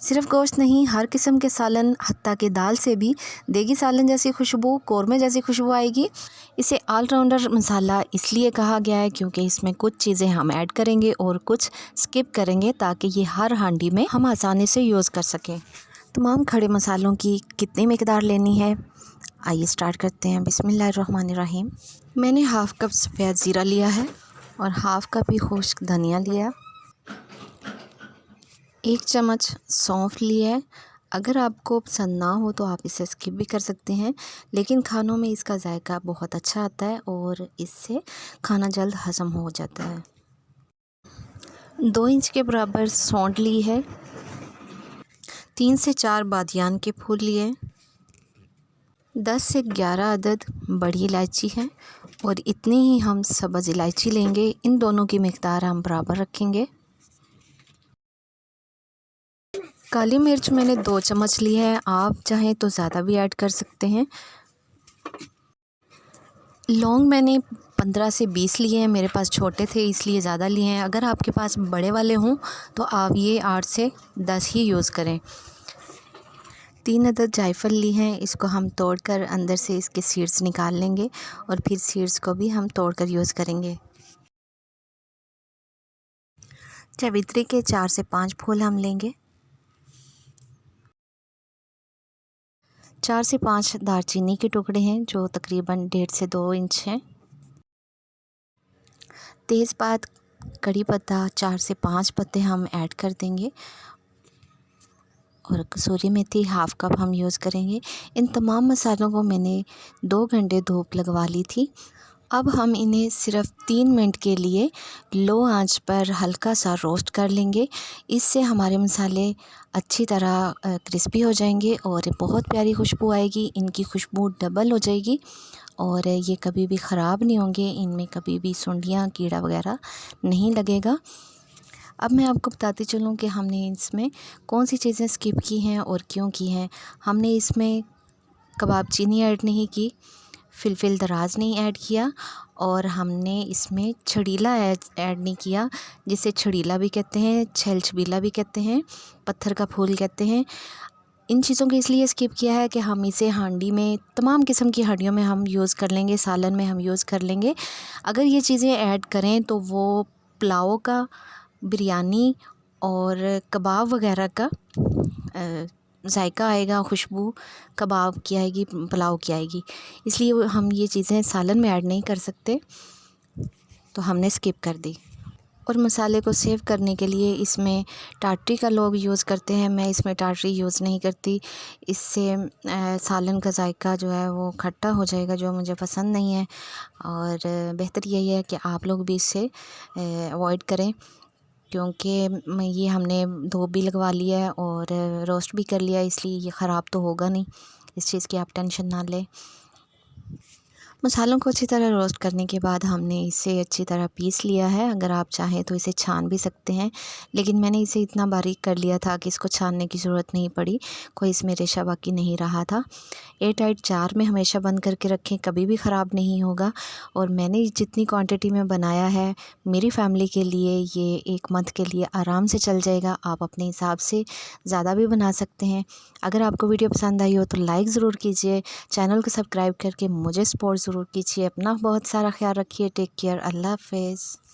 सिर्फ गोश्त नहीं, हर किस्म के सालन, हत्ता कि दाल से भी देगी सालन जैसी खुशबू, कौरमे जैसी खुशबू आएगी। इसे ऑलराउंडर मसाला इसलिए कहा गया है क्योंकि इसमें कुछ चीज़ें हम ऐड करेंगे और कुछ स्किप करेंगे ताकि ये हर हांडी में हम आसानी से यूज़ कर सकें। तमाम खड़े मसालों की कितनी मिकदार लेनी है, आइए स्टार्ट करते हैं। बिस्मिल्लाहिर्रहमानिर्रहीम। मैंने हाफ़ कप सफ़ेद ज़ीरा लिया है और हाफ़ कप ही खुश्क धनिया लिया, 1 चम्मच सौंफ लिया है। अगर आपको पसंद ना हो तो आप इसे स्किप भी कर सकते हैं, लेकिन खानों में इसका जायका बहुत अच्छा आता है और इससे खाना जल्द हज़म हो जाता है। 2 इंच के बराबर सौंठ ली है, 3 से 4 बादियान के फूल लिए, 10 से 11 अदद बड़ी इलायची है और इतनी ही हम सब्ज़ इलायची लेंगे। इन दोनों की मिकदार हम बराबर रखेंगे। काली मिर्च मैंने 2 चम्मच ली है, आप चाहें तो ज़्यादा भी ऐड कर सकते हैं। लौंग मैंने 15 से 20 लिए हैं, मेरे पास छोटे थे इसलिए ज़्यादा लिए हैं। अगर आपके पास बड़े वाले हों तो आप ये 8 से 10 ही यूज़ करें। 3 अदद जायफल ली हैं, इसको हम तोड़कर अंदर से इसके सीड्स निकाल लेंगे और फिर सीड्स को भी हम तोड़कर यूज़ करेंगे। जावित्री के 4 से 5 फूल हम लेंगे, 4 से 5 दालचीनी के टुकड़े हैं जो तकरीबन 1.5 से 2 इंच हैं। तेज़पात, कड़ी पत्ता 4 से 5 पत्ते हम ऐड कर देंगे और कसूरी मेथी हाफ़ कप हम यूज़ करेंगे। इन तमाम मसालों को मैंने 2 घंटे धूप लगवा ली थी। अब हम इन्हें सिर्फ़ 3 मिनट के लिए लो आंच पर हल्का सा रोस्ट कर लेंगे। इससे हमारे मसाले अच्छी तरह क्रिस्पी हो जाएंगे और बहुत प्यारी खुशबू आएगी। इनकी खुशबू डबल हो जाएगी और ये कभी भी ख़राब नहीं होंगे, इनमें कभी भी सुंडियाँ कीड़ा वगैरह नहीं लगेगा। अब मैं आपको बताती चलूँ कि हमने इसमें कौन सी चीज़ें स्किप की हैं और क्यों की हैं। हमने इसमें कबाब चीनी ऐड नहीं की, फिलफिल दराज नहीं ऐड किया और हमने इसमें छड़ीला ऐड नहीं किया, जिसे छड़ीला भी कहते हैं, छेल छबीला भी कहते हैं, पत्थर का फूल कहते हैं। इन चीज़ों को इसलिए स्किप किया है कि हम इसे हांडी में, तमाम किस्म की हांडियों में हम यूज़ कर लेंगे, सालन में हम यूज़ कर लेंगे। अगर ये चीज़ें ऐड करें तो वो पुलाव का, बिरयानी और कबाब वगैरह का जायका आएगा, खुशबू कबाब की आएगी, पुलाव की आएगी। इसलिए हम ये चीज़ें सालन में ऐड नहीं कर सकते, तो हमने स्किप कर दी। और मसाले को सेव करने के लिए इसमें टाटरी का लोग यूज़ करते हैं, मैं इसमें टाटरी यूज़ नहीं करती। इससे सालन का जायका जो है वो खट्टा हो जाएगा, जो मुझे पसंद नहीं है। और बेहतर यही है कि आप लोग भी इससे अवॉइड करें, क्योंकि ये हमने धूप भी लगवा लिया है और रोस्ट भी कर लिया है, इसलिए ये ख़राब तो होगा नहीं, इस चीज़ की आप टेंशन ना लें। मसालों को अच्छी तरह रोस्ट करने के बाद हमने इसे अच्छी तरह पीस लिया है। अगर आप चाहें तो इसे छान भी सकते हैं, लेकिन मैंने इसे इतना बारीक कर लिया था कि इसको छानने की ज़रूरत नहीं पड़ी, कोई इसमें रेशा बाकी नहीं रहा था। एयर टाइट जार में हमेशा बंद करके रखें, कभी भी ख़राब नहीं होगा। और मैंने जितनी क्वांटिटी में बनाया है मेरी फ़ैमिली के लिए, ये 1 मंथ के लिए आराम से चल जाएगा। आप अपने हिसाब से ज़्यादा भी बना सकते हैं। अगर आपको वीडियो पसंद आई हो तो लाइक ज़रूर कीजिए, चैनल को सब्सक्राइब करके मुझे सपोर्ट ज़रूर कीजिए। अपना बहुत सारा ख्याल रखिए। Take care. अल्लाह हाफ़िज़।